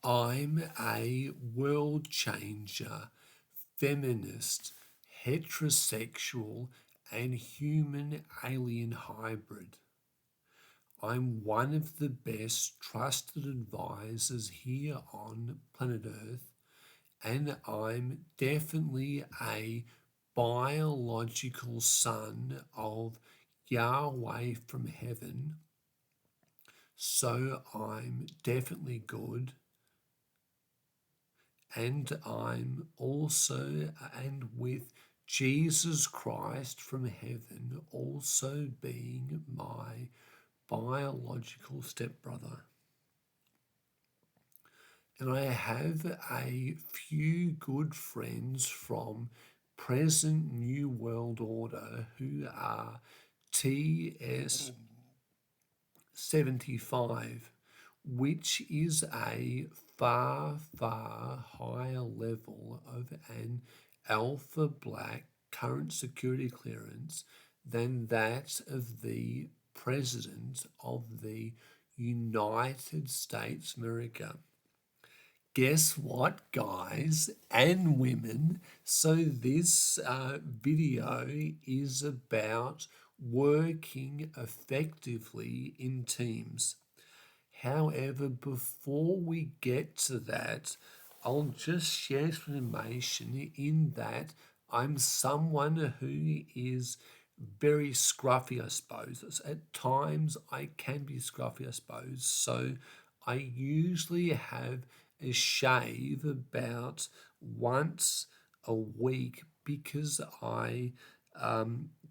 I'm a world changer, feminist, heterosexual, and human alien hybrid. I'm one of the best trusted advisors here on planet Earth, and I'm definitely a biological son of Yahweh from heaven. So I'm definitely good. And I'm also, and with Jesus Christ from heaven also being my biological stepbrother. And I have a few good friends from present New World Order who are TS 75, which is a far, far higher level of an alpha black current security clearance than that of the President of the United States of America. Guess what, guys and women? So this video is about working effectively in teams. However, before we get to that, I'll just share some information in that I'm someone who is very scruffy, I suppose. At times I can be scruffy, I suppose. So I usually have a shave about once a week because I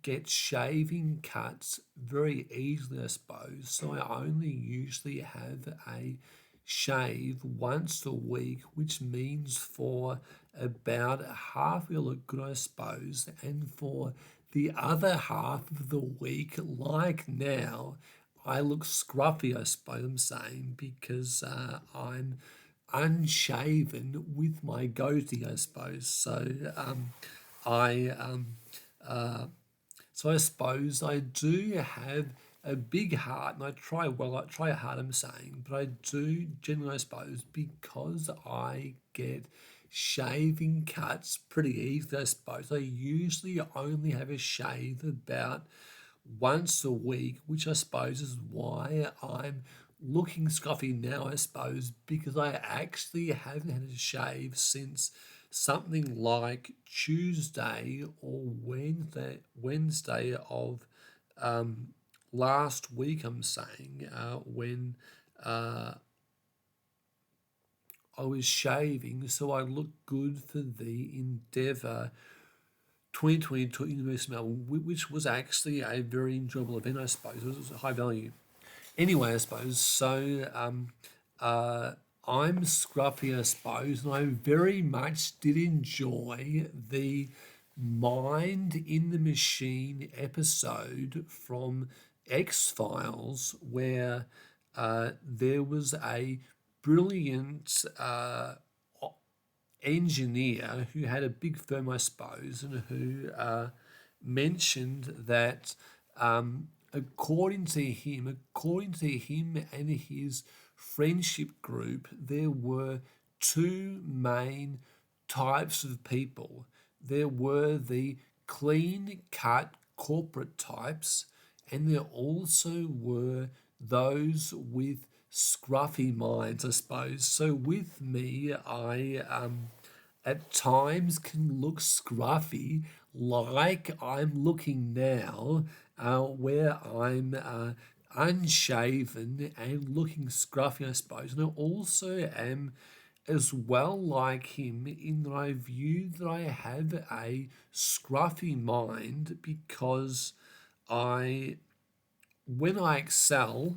get shaving cuts very easily, I suppose. So I only usually have a shave once a week, which means for about half it'll look good, I suppose, and for the other half of the week, like now, I look scruffy, I suppose I'm saying, because I'm unshaven with my goatee, I suppose. I so I suppose I do have a big heart, and I try hard, I'm saying, but I do generally, I suppose, because I get shaving cuts pretty easily, I suppose. I usually only have a shave about once a week, which I suppose is why I'm looking scruffy now, I suppose, because I actually haven't had a shave since something like Tuesday or Wednesday of last week, I'm saying, when I was shaving, so I looked good for the Endeavour 2022 University of Melbourne, which was actually a very enjoyable event, I suppose. It was high value. Anyway, I suppose, so I'm scruffy, I suppose, and I very much did enjoy the Mind in the Machine episode from X-Files where there was a brilliant engineer who had a big firm, I suppose, and who mentioned that according to him and his friendship group, there were two main types of people. There were the clean-cut corporate types, and there also were those with scruffy minds, I suppose. So with me, I at times can look scruffy, like I'm looking now, where I'm unshaven and looking scruffy, I suppose. And I also am as well like him in that I view that I have a scruffy mind because I, when I excel,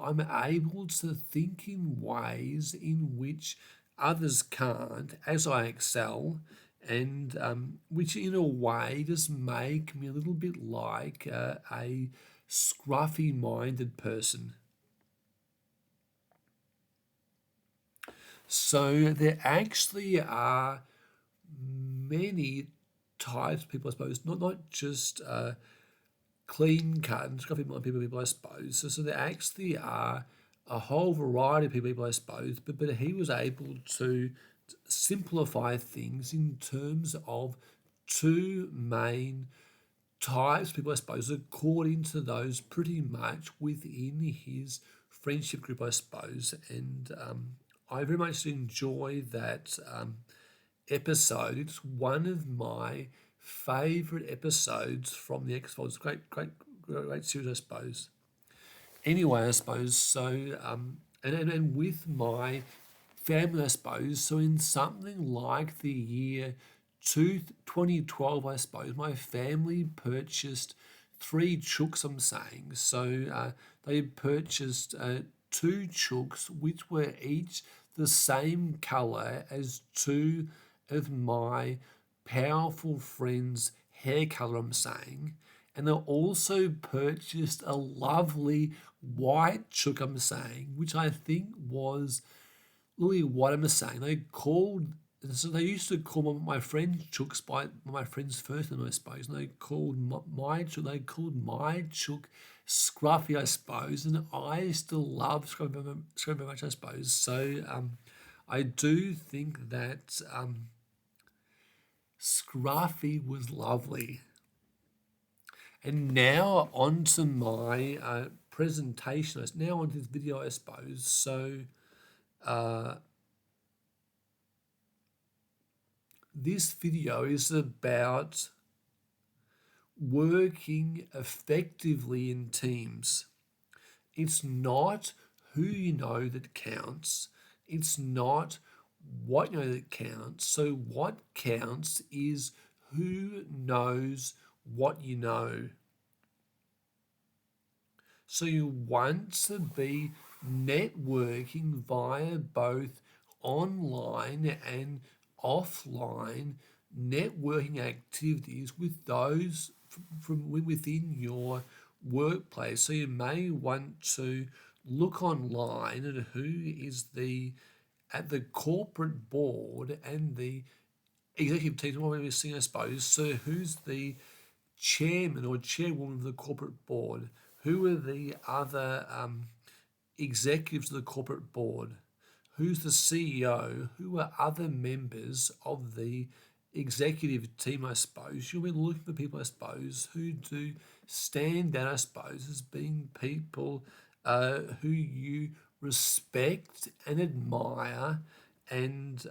I'm able to think in ways in which others can't as I excel, and which in a way does make me a little bit like a scruffy minded person. So there actually are many types of people, I suppose, not just clean cut and scruffy minded people, I suppose. So there actually are a whole variety of people, I suppose, but he was able to simplify things in terms of two main types of people, I suppose, according to those pretty much within his friendship group, I suppose. And I very much enjoy that episode. It's one of my favourite episodes from the X-Files. Great series, I suppose. Anyway, I suppose, so, and with my family, I suppose, so in something like the year 2012, I suppose, my family purchased three chooks, I'm saying. So they purchased two chooks, which were each the same colour as two of my powerful friends' hair colour, I'm saying. And they also purchased a lovely white chook, I'm saying, which I think was really what I'm saying. So they used to call my friend chooks by my friend's first name, I suppose. And they called my chook Scruffy, I suppose. And I still love Scruffy very much, I suppose. So I do think that Scruffy was lovely. And now on to my presentation. Now on to this video, I suppose. So this video is about working effectively in teams. It's not who you know that counts. It's not what you know that counts. So what counts is who knows what you know. So you want to be networking via both online and offline networking activities with those from within your workplace. So you may want to look online at who is at the corporate board and the executive team, what we're seeing, I suppose. So who's the chairman or chairwoman of the corporate board? Who are the other executives of the corporate board? Who's the CEO? Who are other members of the executive team, I suppose? You'll be looking for people, I suppose, who do stand out, I suppose, as being people who you respect and admire and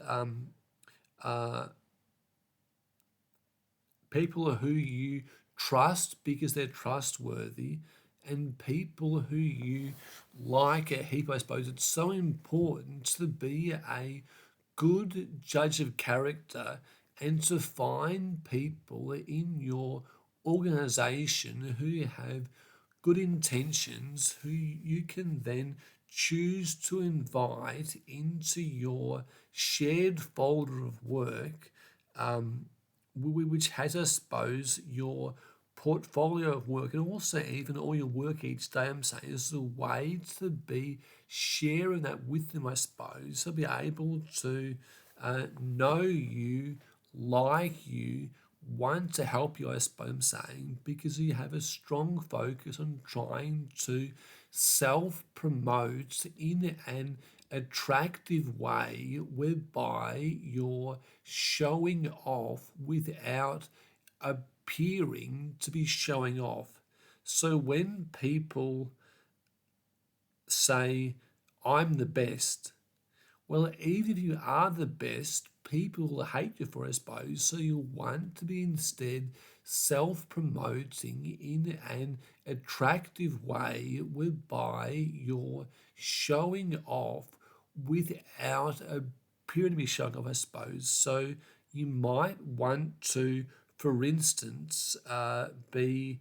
people who you trust because they're trustworthy, and people who you like a heap, I suppose. It's so important to be a good judge of character and to find people in your organization who have good intentions, who you can then choose to invite into your shared folder of work, which has, I suppose, your portfolio of work and also even all your work each day, I'm saying, is a way to be sharing that with them, I suppose. To be able to know you, like you, want to help you, I suppose I'm saying, because you have a strong focus on trying to self-promote in an attractive way whereby you're showing off without appearing to be showing off. So when people say, I'm the best, well, even if you are the best, people will hate you for it, I suppose. So you want to be instead self-promoting in an attractive way whereby you're showing off without appearing to be showing off, I suppose. So you might want to, for instance, be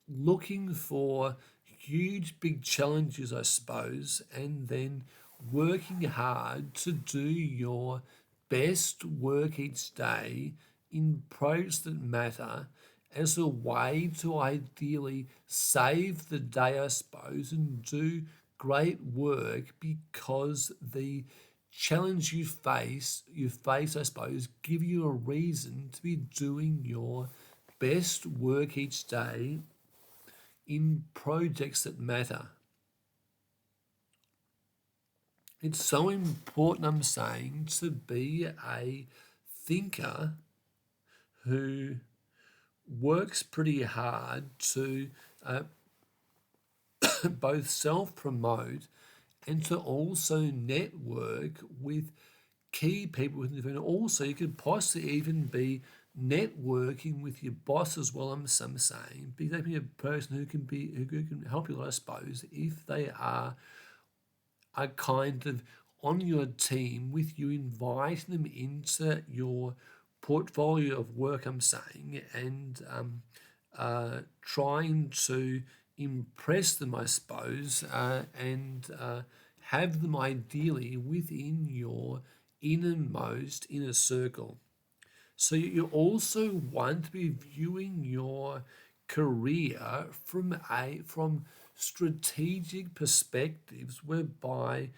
looking for huge, big challenges, I suppose, and then working hard to do your best work each day in projects that matter as a way to ideally save the day, I suppose, and do great work because the challenge you face, I suppose, give you a reason to be doing your best work each day in projects that matter. It's so important, I'm saying, to be a thinker who works pretty hard to both self-promote and to also network with key people within the firm. Also, you could possibly even be networking with your boss as well. I'm saying, because they can be a person who can help you, I suppose, if they are kind of on your team with you, inviting them into your portfolio of work. I'm saying, and trying to impress them, I suppose, and have them ideally within your inner circle. So you also want to be viewing your career from strategic perspectives, whereby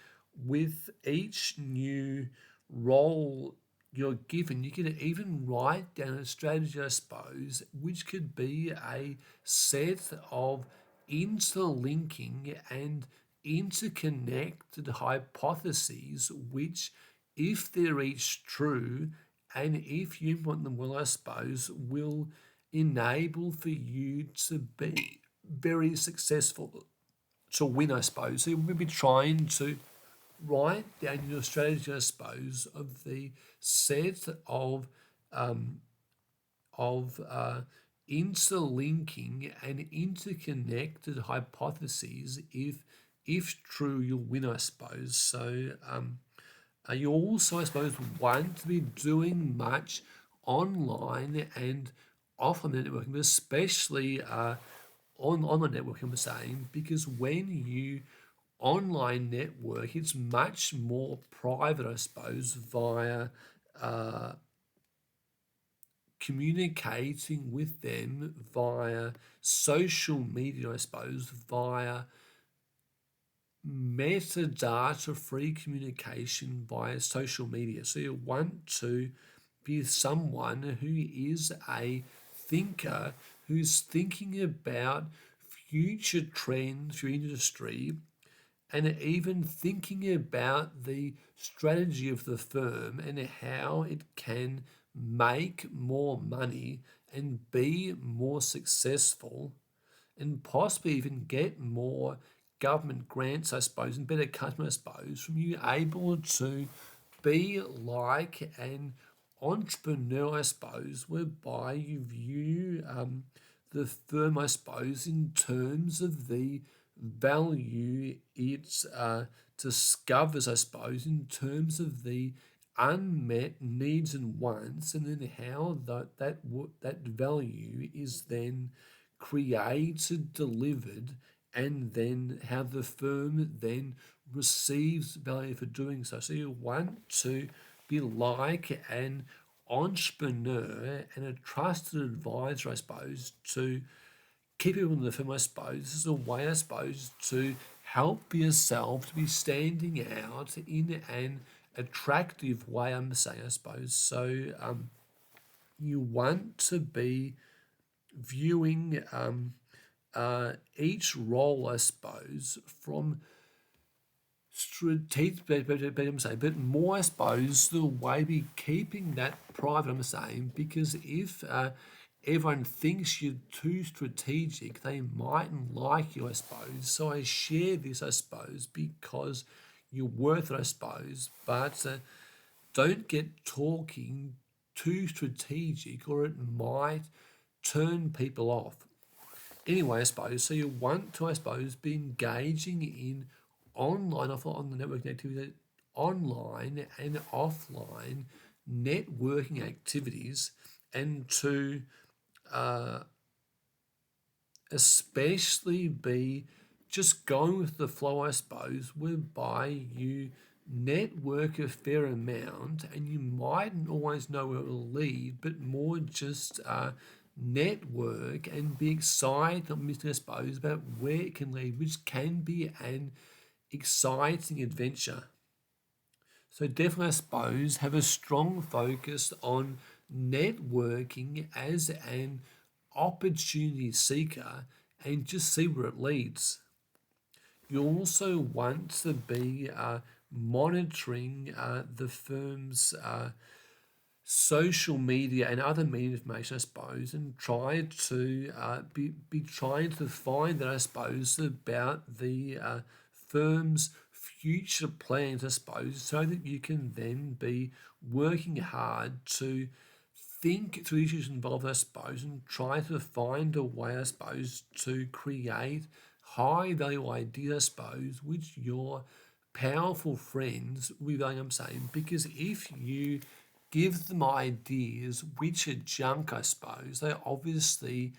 with each new role you're given, you can even write down a strategy, I suppose, which could be a set of interlinking and interconnected hypotheses, which, if they're each true, and if you implement them well, I suppose, will enable for you to be very successful, to win, I suppose. So we'll be trying to write down your strategy, I suppose, of the set of interlinking and interconnected hypotheses. If true, you'll win, I suppose. So you also, I suppose, want to be doing much online and offline networking, but especially on online networking, I'm saying, because when you online network, it's much more private, I suppose, via communicating with them via social media, I suppose, via metadata free communication via social media. So you want to be someone who is a thinker, who's thinking about future trends for industry, and even thinking about the strategy of the firm and how it can make more money and be more successful, and possibly even get more government grants, I suppose, and better customer, I suppose, from you able to be like an entrepreneur, I suppose, whereby you view the firm, I suppose, in terms of the value it discovers, I suppose, in terms of the unmet needs and wants, and then how that value is then created, delivered, and then how the firm then receives value for doing so. So you want to be like an entrepreneur and a trusted advisor, I suppose, to keep people in the firm, I suppose. This is a way, I suppose, to help yourself to be standing out in an attractive way, I'm saying, I suppose. So you want to be viewing each role, I suppose, from strategic, but more, I suppose, the way we keeping that private, I'm saying, because if everyone thinks you're too strategic, they mightn't like you, I suppose. So I share this, I suppose, because you're worth it, I suppose, but don't get talking too strategic or it might turn people off. Anyway, I suppose, so you want to, I suppose, be engaging in online, offline, on the networking activity, online and offline networking activities, and to especially be just going with the flow, I suppose, whereby you network a fair amount and you mightn't always know where it will lead, but more just network and be excited, I suppose, about where it can lead, which can be an exciting adventure. So definitely, I suppose, have a strong focus on networking as an opportunity seeker and just see where it leads. You also want to be monitoring the firm's social media and other media information, I suppose, and try to be trying to find out, I suppose, about the firm's future plans, I suppose, so that you can then be working hard to think through issues involved, I suppose, and try to find a way, I suppose, to create high value ideas, I suppose, which your powerful friends will be valuing, I'm saying, because if you give them ideas which are junk, I suppose, they obviously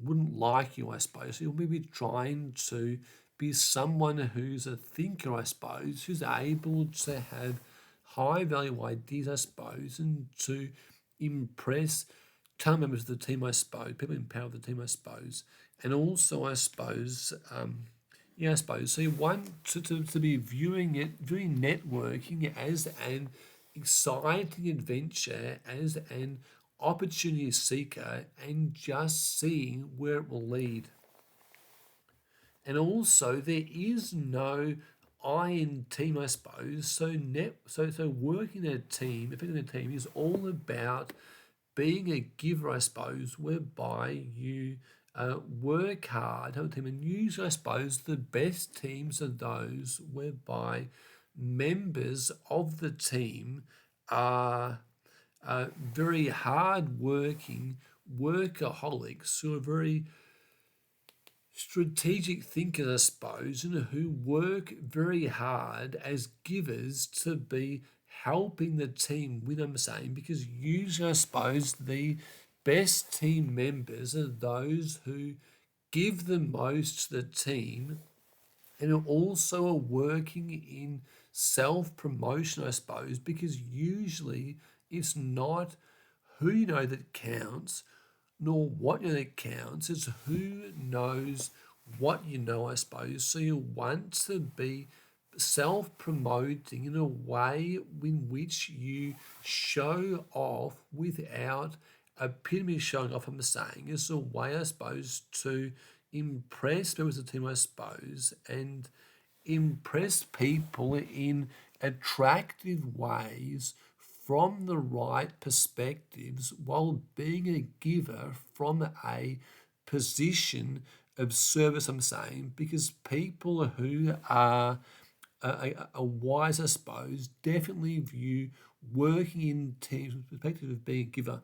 wouldn't like you, I suppose. You'll be trying to be someone who's a thinker, I suppose, who's able to have high value ideas, I suppose, and to impress current members of the team, I suppose, people in power of the team, I suppose, and also, I suppose, I suppose. So you want to be viewing networking as an exciting adventure, as an opportunity seeker, and just seeing where it will lead. And also, there is no I in team, I suppose. So working in a team, effectively in a team, is all about being a giver, I suppose, whereby you work hard, have a team, and usually, I suppose, the best teams are those whereby members of the team are very hard working workaholics who are very strategic thinkers, I suppose, and who work very hard as givers to be helping the team win, I'm saying, because usually, I suppose, the best team members are those who give the most to the team and who also are working in self promotion, I suppose, because usually it's not who you know that counts, nor what you know that counts. It's who knows what you know, I suppose. So you want to be self promoting in a way in which you show off without epitome showing off, I'm saying. It's a way, I suppose, to impress members of the team, I suppose, and impress people in attractive ways from the right perspectives while being a giver from a position of service, I'm saying, because people who are wise, I suppose, definitely view working in teams from the perspective of being a giver.